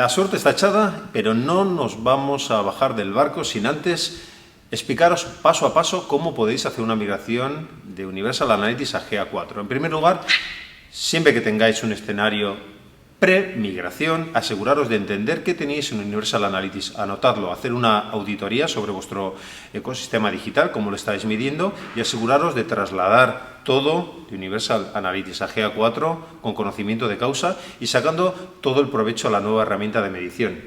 La suerte está echada, pero no nos vamos a bajar del barco sin antes explicaros paso a paso cómo podéis hacer una migración de Universal Analytics a GA4. En primer lugar, siempre que tengáis un escenario pre-migración, aseguraros de entender qué tenéis en Universal Analytics, anotadlo, hacer una auditoría sobre vuestro ecosistema digital, cómo lo estáis midiendo, y aseguraros de trasladar todo de Universal Analytics a GA4 con conocimiento de causa y sacando todo el provecho a la nueva herramienta de medición.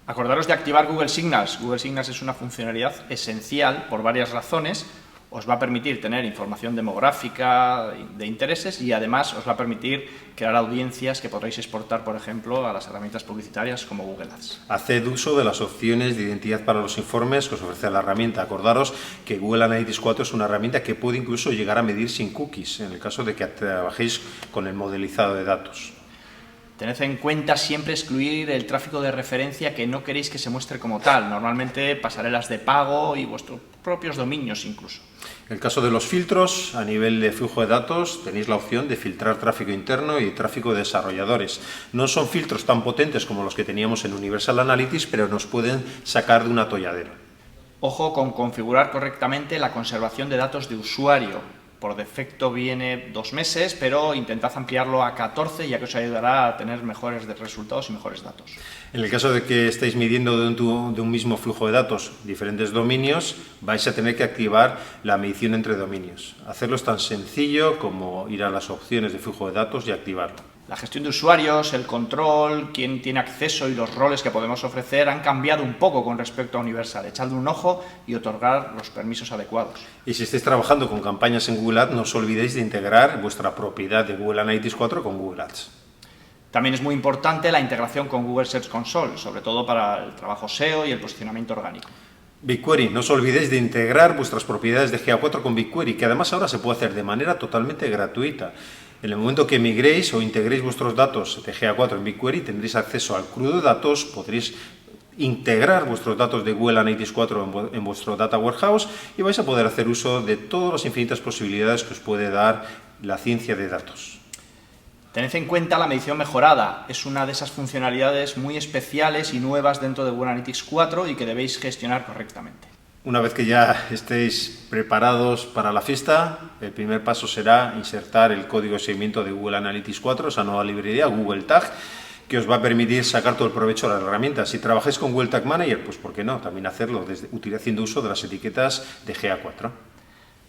Acordaros de activar Google Signals. Google Signals es una funcionalidad esencial por varias razones. Os va a permitir tener información demográfica de intereses y además os va a permitir crear audiencias que podréis exportar, por ejemplo, a las herramientas publicitarias como Google Ads. Haced uso de las opciones de identidad para los informes que os ofrece la herramienta. Acordaros que Google Analytics 4 es una herramienta que puede incluso llegar a medir sin cookies, en el caso de que trabajéis con el modelizado de datos. Tened en cuenta siempre excluir el tráfico de referencia que no queréis que se muestre como tal, normalmente pasarelas de pago y vuestros propios dominios incluso. En el caso de los filtros, a nivel de flujo de datos, tenéis la opción de filtrar tráfico interno y tráfico de desarrolladores. No son filtros tan potentes como los que teníamos en Universal Analytics, pero nos pueden sacar de un atolladero. Ojo con configurar correctamente la conservación de datos de usuario. Por defecto viene 2 meses, pero intentad ampliarlo a 14, ya que os ayudará a tener mejores resultados y mejores datos. En el caso de que estéis midiendo de un mismo flujo de datos diferentes dominios, vais a tener que activar la medición entre dominios. Hacerlo es tan sencillo como ir a las opciones de flujo de datos y activarlo. La gestión de usuarios, el control, quién tiene acceso y los roles que podemos ofrecer han cambiado un poco con respecto a Universal. Echadle un ojo y otorgar los permisos adecuados. Y si estáis trabajando con campañas en Google Ads, no os olvidéis de integrar vuestra propiedad de Google Analytics 4 con Google Ads. También es muy importante la integración con Google Search Console, sobre todo para el trabajo SEO y el posicionamiento orgánico. BigQuery, no os olvidéis de integrar vuestras propiedades de GA4 con BigQuery, que además ahora se puede hacer de manera totalmente gratuita. En el momento que migréis o integréis vuestros datos de GA4 en BigQuery, tendréis acceso al crudo de datos, podréis integrar vuestros datos de Google Analytics 4 en vuestro Data Warehouse y vais a poder hacer uso de todas las infinitas posibilidades que os puede dar la ciencia de datos. Tened en cuenta la medición mejorada. Es una de esas funcionalidades muy especiales y nuevas dentro de Google Analytics 4 y que debéis gestionar correctamente. Una vez que ya estéis preparados para la fiesta, el primer paso será insertar el código de seguimiento de Google Analytics 4, esa nueva librería, Google Tag, que os va a permitir sacar todo el provecho de la herramienta. Si trabajáis con Google Tag Manager, pues ¿por qué no? También hacerlo haciendo uso de las etiquetas de GA4.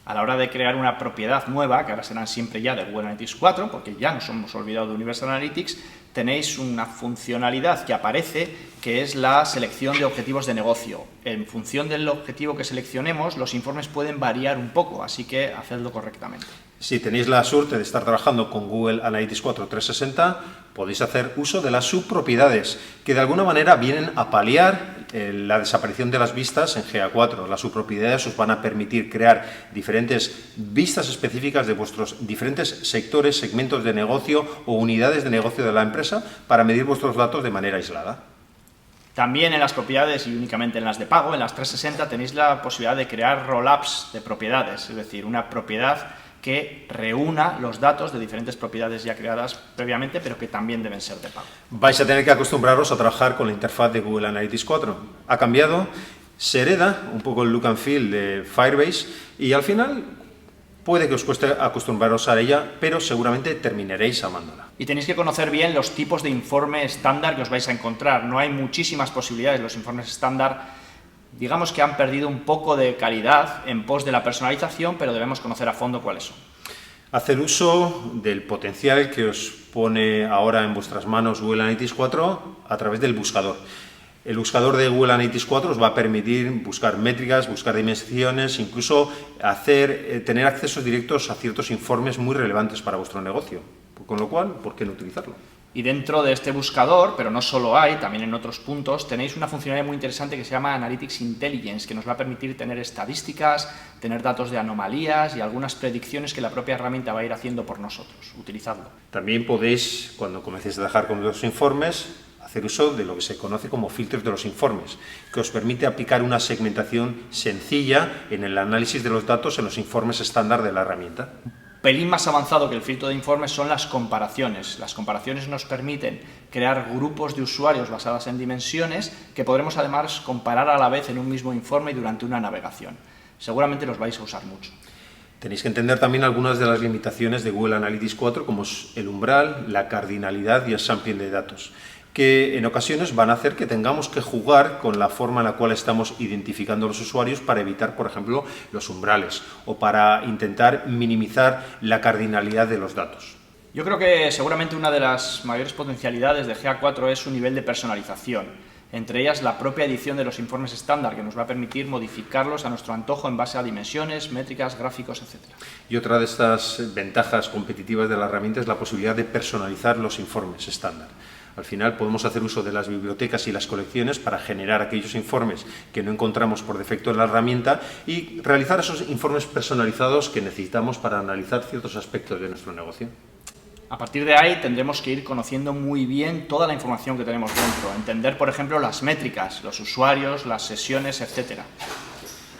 A la hora de crear una propiedad nueva, que ahora serán siempre ya de Google Analytics 4, porque ya nos hemos olvidado de Universal Analytics, tenéis una funcionalidad que aparece, que es la selección de objetivos de negocio. En función del objetivo que seleccionemos, los informes pueden variar un poco, así que hacedlo correctamente. Si tenéis la suerte de estar trabajando con Google Analytics 4 360, podéis hacer uso de las subpropiedades, que de alguna manera vienen a paliar la desaparición de las vistas en GA4. Las subpropiedades os van a permitir crear diferentes vistas específicas de vuestros diferentes sectores, segmentos de negocio o unidades de negocio de la empresa para medir vuestros datos de manera aislada. También en las propiedades y únicamente en las de pago, en las 360, tenéis la posibilidad de crear roll-ups de propiedades, es decir, una propiedad que reúna los datos de diferentes propiedades ya creadas previamente, pero que también deben ser de pago. Vais a tener que acostumbraros a trabajar con la interfaz de Google Analytics 4. Ha cambiado, se hereda un poco el look and feel de Firebase y al final puede que os cueste acostumbraros a ella, pero seguramente terminaréis amándola. Y tenéis que conocer bien los tipos de informe estándar que os vais a encontrar. No hay muchísimas posibilidades. Los informes estándar, digamos que han perdido un poco de calidad en pos de la personalización, pero debemos conocer a fondo cuáles son. Hacer uso del potencial que os pone ahora en vuestras manos Google Analytics 4 a través del buscador. El buscador de Google Analytics 4 os va a permitir buscar métricas, buscar dimensiones, incluso tener accesos directos a ciertos informes muy relevantes para vuestro negocio. Con lo cual, ¿por qué no utilizarlo? Y dentro de este buscador, pero no solo hay, también en otros puntos, tenéis una funcionalidad muy interesante que se llama Analytics Intelligence, que nos va a permitir tener estadísticas, tener datos de anomalías y algunas predicciones que la propia herramienta va a ir haciendo por nosotros. Utilizadlo. También podéis, cuando comencéis a trabajar con los informes, hacer uso de lo que se conoce como filtros de los informes, que os permite aplicar una segmentación sencilla en el análisis de los datos en los informes estándar de la herramienta. pelín más avanzado que el filtro de informes son las comparaciones. Las comparaciones nos permiten crear grupos de usuarios basadas en dimensiones que podremos además comparar a la vez en un mismo informe y durante una navegación. Seguramente los vais a usar mucho. Tenéis que entender también algunas de las limitaciones de Google Analytics 4, como es el umbral, la cardinalidad y el sampling de datos, que en ocasiones van a hacer que tengamos que jugar con la forma en la cual estamos identificando a los usuarios para evitar, por ejemplo, los umbrales o para intentar minimizar la cardinalidad de los datos. Yo creo que seguramente una de las mayores potencialidades de GA4 es su nivel de personalización. Entre ellas, la propia edición de los informes estándar, que nos va a permitir modificarlos a nuestro antojo en base a dimensiones, métricas, gráficos, etc. Y otra de estas ventajas competitivas de la herramienta es la posibilidad de personalizar los informes estándar. Al final podemos hacer uso de las bibliotecas y las colecciones para generar aquellos informes que no encontramos por defecto en la herramienta y realizar esos informes personalizados que necesitamos para analizar ciertos aspectos de nuestro negocio. A partir de ahí tendremos que ir conociendo muy bien toda la información que tenemos dentro, entender, por ejemplo, las métricas, los usuarios, las sesiones, etc.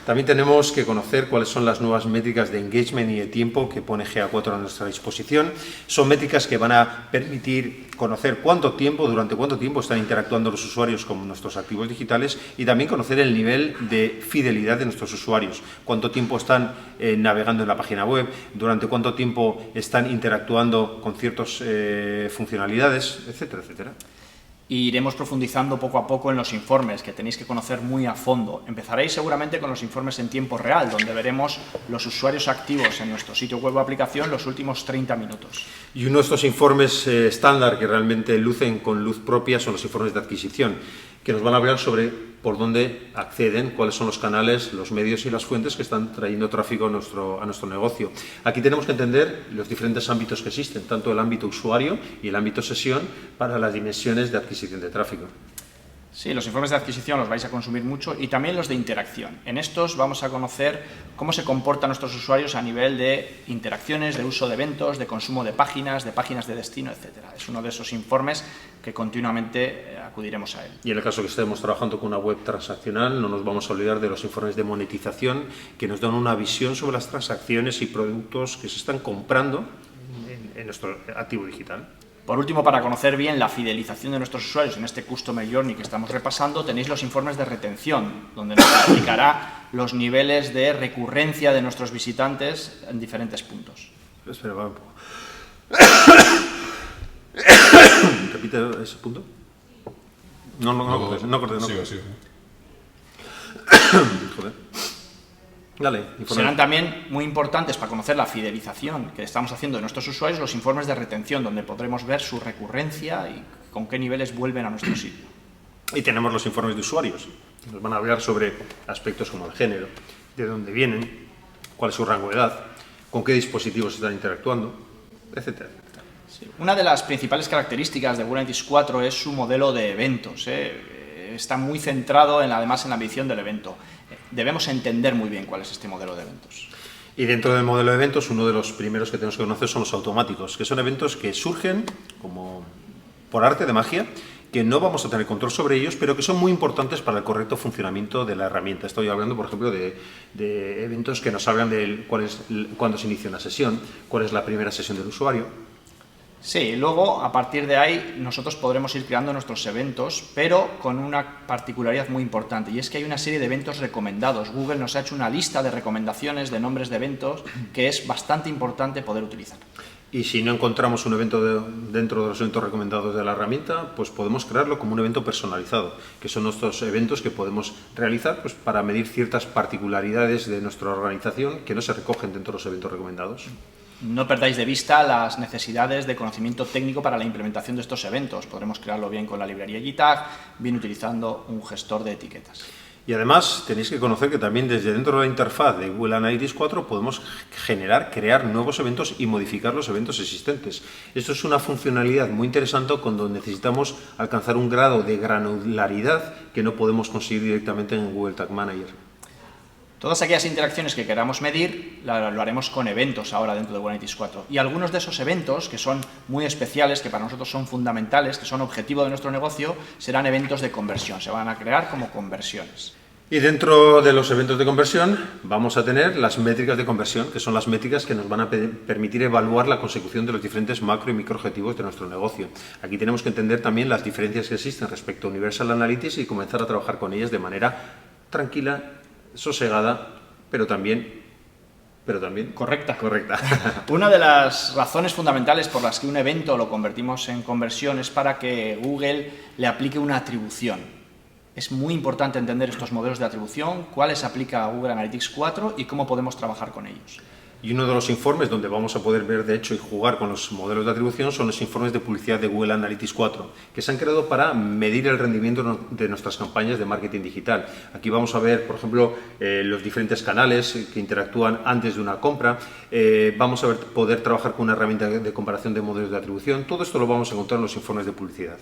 También tenemos que conocer cuáles son las nuevas métricas de engagement y de tiempo que pone GA4 a nuestra disposición. Son métricas que van a permitir conocer durante cuánto tiempo están interactuando los usuarios con nuestros activos digitales y también conocer el nivel de fidelidad de nuestros usuarios, cuánto tiempo están navegando en la página web, durante cuánto tiempo están interactuando con ciertas funcionalidades, etcétera, etcétera. Y iremos profundizando poco a poco en los informes, que tenéis que conocer muy a fondo. Empezaréis seguramente con los informes en tiempo real, donde veremos los usuarios activos en nuestro sitio web o aplicación los últimos 30 minutos. Y uno de estos informes estándar que realmente lucen con luz propia son los informes de adquisición, que nos van a hablar sobre por dónde acceden, cuáles son los canales, los medios y las fuentes que están trayendo tráfico a nuestro negocio. Aquí tenemos que entender los diferentes ámbitos que existen, tanto el ámbito usuario y el ámbito sesión para las dimensiones de adquisición de tráfico. Sí, los informes de adquisición los vais a consumir mucho y también los de interacción. En estos vamos a conocer cómo se comportan nuestros usuarios a nivel de interacciones, de uso de eventos, de consumo de páginas de destino, etc. Es uno de esos informes que continuamente acudiremos a él. Y en el caso que estemos trabajando con una web transaccional, no nos vamos a olvidar de los informes de monetización que nos dan una visión sobre las transacciones y productos que se están comprando en nuestro activo digital. Por último, para conocer bien la fidelización de nuestros usuarios en este Customer Journey que estamos repasando, tenéis los informes de retención, donde nos explicará los niveles de recurrencia de nuestros visitantes en diferentes puntos. Espera, va un poco. ¿Repite ese punto? No cortes. Sí. Joder. Dale, serán también muy importantes para conocer la fidelización que estamos haciendo de nuestros usuarios, los informes de retención, donde podremos ver su recurrencia y con qué niveles vuelven a nuestro sitio. Y tenemos los informes de usuarios, que nos van a hablar sobre aspectos como el género, de dónde vienen, cuál es su rango de edad, con qué dispositivos están interactuando, etc. Sí. Una de las principales características de Google Analytics 4 es su modelo de eventos. Está muy centrado además en la medición del evento. Debemos entender muy bien cuál es este modelo de eventos. Y dentro del modelo de eventos, uno de los primeros que tenemos que conocer son los automáticos, que son eventos que surgen como por arte de magia, que no vamos a tener control sobre ellos, pero que son muy importantes para el correcto funcionamiento de la herramienta. Estoy hablando, por ejemplo, de eventos que nos hablan de cuándo se inicia una sesión, cuál es la primera sesión del usuario. Sí, luego a partir de ahí nosotros podremos ir creando nuestros eventos, pero con una particularidad muy importante, y es que hay una serie de eventos recomendados. Google nos ha hecho una lista de recomendaciones de nombres de eventos que es bastante importante poder utilizar. Y si no encontramos un evento dentro de los eventos recomendados de la herramienta, pues podemos crearlo como un evento personalizado, que son nuestros eventos que podemos realizar pues, para medir ciertas particularidades de nuestra organización que no se recogen dentro de los eventos recomendados. No perdáis de vista las necesidades de conocimiento técnico para la implementación de estos eventos. Podremos crearlo bien con la librería JTag, bien utilizando un gestor de etiquetas. Y además tenéis que conocer que también desde dentro de la interfaz de Google Analytics 4 podemos crear nuevos eventos y modificar los eventos existentes. Esto es una funcionalidad muy interesante cuando necesitamos alcanzar un grado de granularidad que no podemos conseguir directamente en Google Tag Manager. Todas aquellas interacciones que queramos medir lo haremos con eventos ahora dentro de Google Analytics 4. Y algunos de esos eventos, que son muy especiales, que para nosotros son fundamentales, que son objetivo de nuestro negocio, serán eventos de conversión. Se van a crear como conversiones. Y dentro de los eventos de conversión vamos a tener las métricas de conversión, que son las métricas que nos van a permitir evaluar la consecución de los diferentes macro y micro objetivos de nuestro negocio. Aquí tenemos que entender también las diferencias que existen respecto a Universal Analytics y comenzar a trabajar con ellas de manera tranquila, sosegada, pero también correcta. Correcta. Una de las razones fundamentales por las que un evento lo convertimos en conversión es para que Google le aplique una atribución. Es muy importante entender estos modelos de atribución, cuáles aplica a Google Analytics 4 y cómo podemos trabajar con ellos. Y uno de los informes donde vamos a poder ver, de hecho, y jugar con los modelos de atribución son los informes de publicidad de Google Analytics 4, que se han creado para medir el rendimiento de nuestras campañas de marketing digital. Aquí vamos a ver, por ejemplo, los diferentes canales que interactúan antes de una compra. Vamos a poder trabajar con una herramienta de comparación de modelos de atribución. Todo esto lo vamos a encontrar en los informes de publicidad.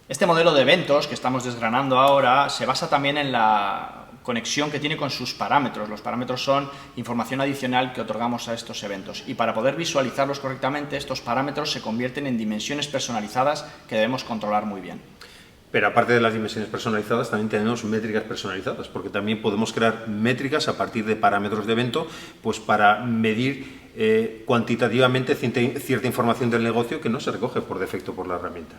Este modelo de eventos que estamos desgranando ahora se basa también en la conexión que tiene con sus parámetros. Los parámetros son información adicional que otorgamos a estos eventos y para poder visualizarlos correctamente, estos parámetros se convierten en dimensiones personalizadas que debemos controlar muy bien. Pero aparte de las dimensiones personalizadas, también tenemos métricas personalizadas, porque también podemos crear métricas a partir de parámetros de evento, pues para medir cuantitativamente cierta información del negocio que no se recoge por defecto por la herramienta.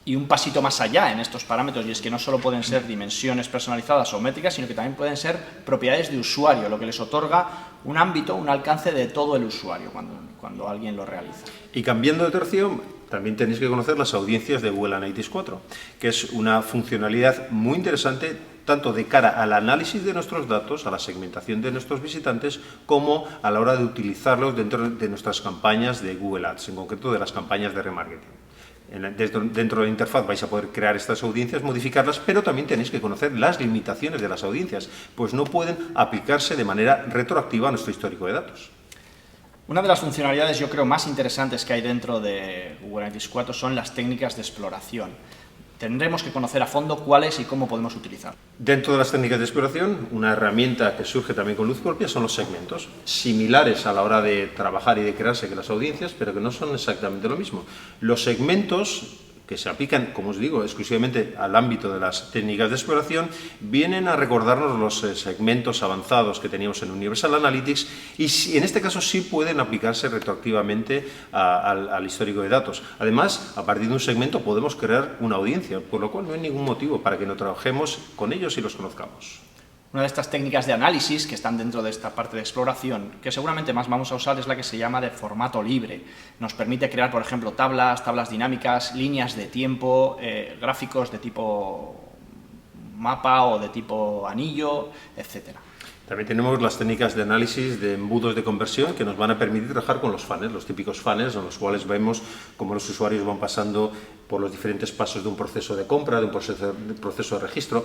Y un pasito más allá en estos parámetros, y es que no solo pueden ser dimensiones personalizadas o métricas, sino que también pueden ser propiedades de usuario, lo que les otorga un ámbito, un alcance de todo el usuario cuando alguien lo realiza. Y cambiando de tercio, también tenéis que conocer las audiencias de Google Analytics 4, que es una funcionalidad muy interesante tanto de cara al análisis de nuestros datos, a la segmentación de nuestros visitantes, como a la hora de utilizarlos dentro de nuestras campañas de Google Ads, en concreto de las campañas de remarketing. Dentro de la interfaz vais a poder crear estas audiencias, modificarlas, pero también tenéis que conocer las limitaciones de las audiencias, pues no pueden aplicarse de manera retroactiva a nuestro histórico de datos. Una de las funcionalidades, yo creo, más interesantes que hay dentro de Google Analytics 4 son las técnicas de exploración. Tendremos que conocer a fondo cuáles y cómo podemos utilizar. Dentro de las técnicas de exploración, una herramienta que surge también con luz propia son los segmentos, similares a la hora de trabajar y de crearse que las audiencias, pero que no son exactamente lo mismo. Los segmentos que se aplican, como os digo, exclusivamente al ámbito de las técnicas de exploración, vienen a recordarnos los segmentos avanzados que teníamos en Universal Analytics y en este caso sí pueden aplicarse retroactivamente al histórico de datos. Además, a partir de un segmento podemos crear una audiencia, por lo cual no hay ningún motivo para que no trabajemos con ellos y los conozcamos. Una de estas técnicas de análisis que están dentro de esta parte de exploración, que seguramente más vamos a usar, es la que se llama de formato libre. Nos permite crear, por ejemplo, tablas dinámicas, líneas de tiempo, gráficos de tipo mapa o de tipo anillo, etc. También tenemos las técnicas de análisis de embudos de conversión que nos van a permitir trabajar con los funnels, los típicos funnels en los cuales vemos cómo los usuarios van pasando por los diferentes pasos de un proceso de compra, de un proceso de registro.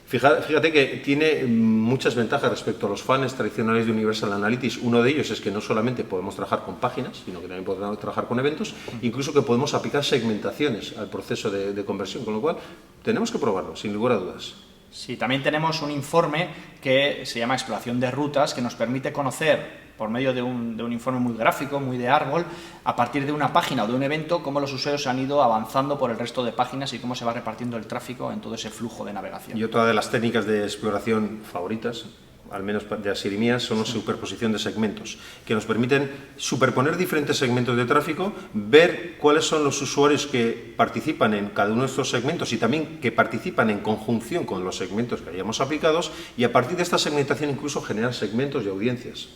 Fíjate que tiene muchas ventajas respecto a los funnels tradicionales de Universal Analytics. Uno de ellos es que no solamente podemos trabajar con páginas, sino que también podemos trabajar con eventos, incluso que podemos aplicar segmentaciones al proceso de conversión, con lo cual tenemos que probarlo, sin lugar a dudas. Sí, también tenemos un informe que se llama Exploración de Rutas, que nos permite conocer, por medio de un informe muy gráfico, muy de árbol, a partir de una página o de un evento, cómo los usuarios han ido avanzando por el resto de páginas y cómo se va repartiendo el tráfico en todo ese flujo de navegación. Y otra de las técnicas de exploración favoritas, al menos de Asier y mías, son la superposición de segmentos, que nos permiten superponer diferentes segmentos de tráfico, ver cuáles son los usuarios que participan en cada uno de estos segmentos y también que participan en conjunción con los segmentos que hayamos aplicados y a partir de esta segmentación incluso generar segmentos y audiencias.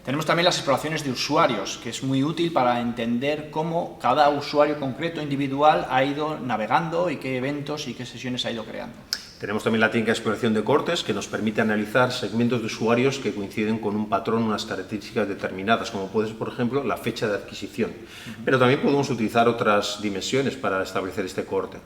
Tenemos también las exploraciones de usuarios, que es muy útil para entender cómo cada usuario concreto, individual, ha ido navegando y qué eventos y qué sesiones ha ido creando. Tenemos también la técnica de exploración de cortes, que nos permite analizar segmentos de usuarios que coinciden con un patrón, unas características determinadas, como puede ser, por ejemplo, la fecha de adquisición. Pero también podemos utilizar otras dimensiones para establecer este corte.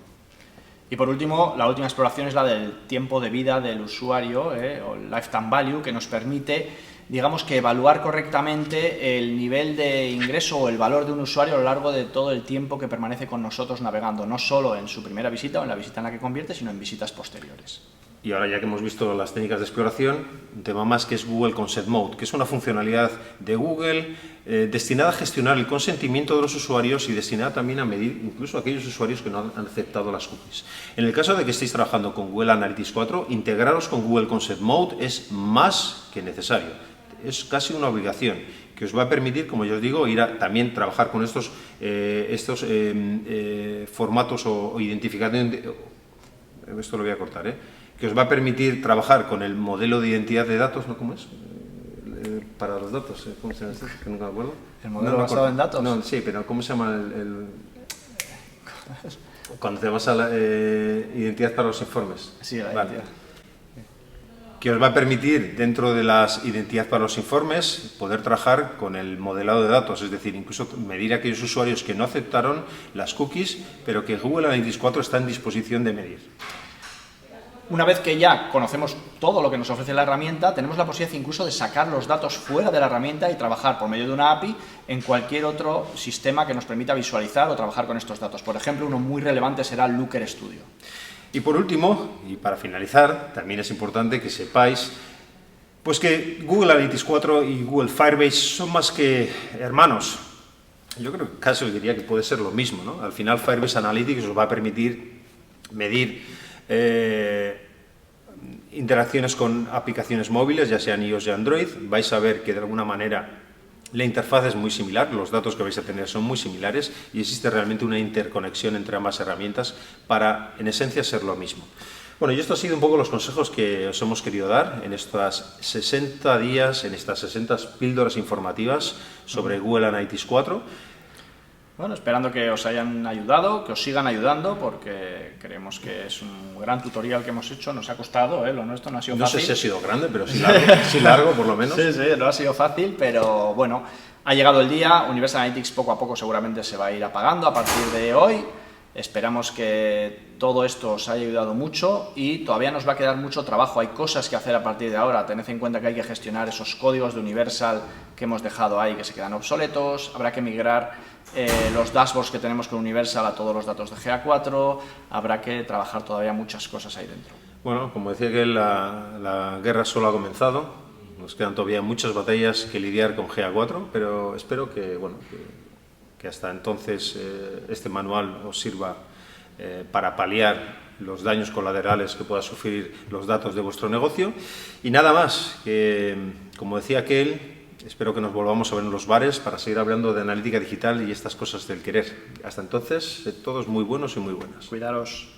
Y por último, la última exploración es la del tiempo de vida del usuario, o lifetime value, que nos permite, digamos, que evaluar correctamente el nivel de ingreso o el valor de un usuario a lo largo de todo el tiempo que permanece con nosotros navegando, no solo en su primera visita o en la visita en la que convierte, sino en visitas posteriores. y ahora ya que hemos visto las técnicas de exploración, un tema más que es Google Consent Mode, que es una funcionalidad de Google destinada a gestionar el consentimiento de los usuarios y destinada también a medir incluso a aquellos usuarios que no han aceptado las cookies. En el caso de que estéis trabajando con Google Analytics 4, integraros con Google Consent Mode es más que necesario. Es casi una obligación que os va a permitir, como yo os digo, ir a también trabajar con estos formatos o identificación. Esto lo voy a cortar, que os va a permitir trabajar con el modelo de identidad de datos, ¿no? ¿Cómo es? Para los datos, ¿cómo se llama esto? Que nunca me acuerdo. ¿El modelo basado en datos? No, sí, pero ¿cómo se llama cuando te vas a la identidad para los informes? Sí, la vale. identidad. Que os va a permitir, dentro de las identidades para los informes, poder trabajar con el modelado de datos, es decir, incluso medir a aquellos usuarios que no aceptaron las cookies, pero que Google Analytics 4 está en disposición de medir. Una vez que ya conocemos todo lo que nos ofrece la herramienta, tenemos la posibilidad incluso de sacar los datos fuera de la herramienta y trabajar por medio de una API en cualquier otro sistema que nos permita visualizar o trabajar con estos datos. Por ejemplo, uno muy relevante será Looker Studio. Y por último, y para finalizar, también es importante que sepáis pues que Google Analytics 4 y Google Firebase son más que hermanos. Yo creo que casi diría que puede ser lo mismo, ¿no? Al final Firebase Analytics os va a permitir medir interacciones con aplicaciones móviles, ya sean iOS y Android. Vais a ver que de alguna manera la interfaz es muy similar, los datos que vais a tener son muy similares y existe realmente una interconexión entre ambas herramientas para, en esencia, ser lo mismo. Bueno, y esto ha sido un poco los consejos que os hemos querido dar en estas 60 días, en estas 60 píldoras informativas sobre Google Analytics 4. Bueno, esperando que os hayan ayudado, que os sigan ayudando, porque creemos que es un gran tutorial que hemos hecho. Nos ha costado, lo nuestro no ha sido fácil. No sé si ha sido grande, pero sí largo por lo menos. Sí, no ha sido fácil, pero bueno, ha llegado el día. Universal Analytics poco a poco seguramente se va a ir apagando a partir de hoy. Esperamos que todo esto os haya ayudado mucho y todavía nos va a quedar mucho trabajo. Hay cosas que hacer a partir de ahora. Tened en cuenta que hay que gestionar esos códigos de Universal que hemos dejado ahí, que se quedan obsoletos. Habrá que migrar los dashboards que tenemos con Universal a todos los datos de GA4. Habrá que trabajar todavía muchas cosas ahí dentro. Bueno, como decía que la guerra solo ha comenzado. Nos quedan todavía muchas batallas que lidiar con GA4, pero espero que, bueno, que hasta entonces este manual os sirva para paliar los daños colaterales que pueda sufrir los datos de vuestro negocio. Y nada más, que como decía aquel, espero que nos volvamos a ver en los bares para seguir hablando de analítica digital y estas cosas del querer. Hasta entonces, todos muy buenos y muy buenas. Cuidaros.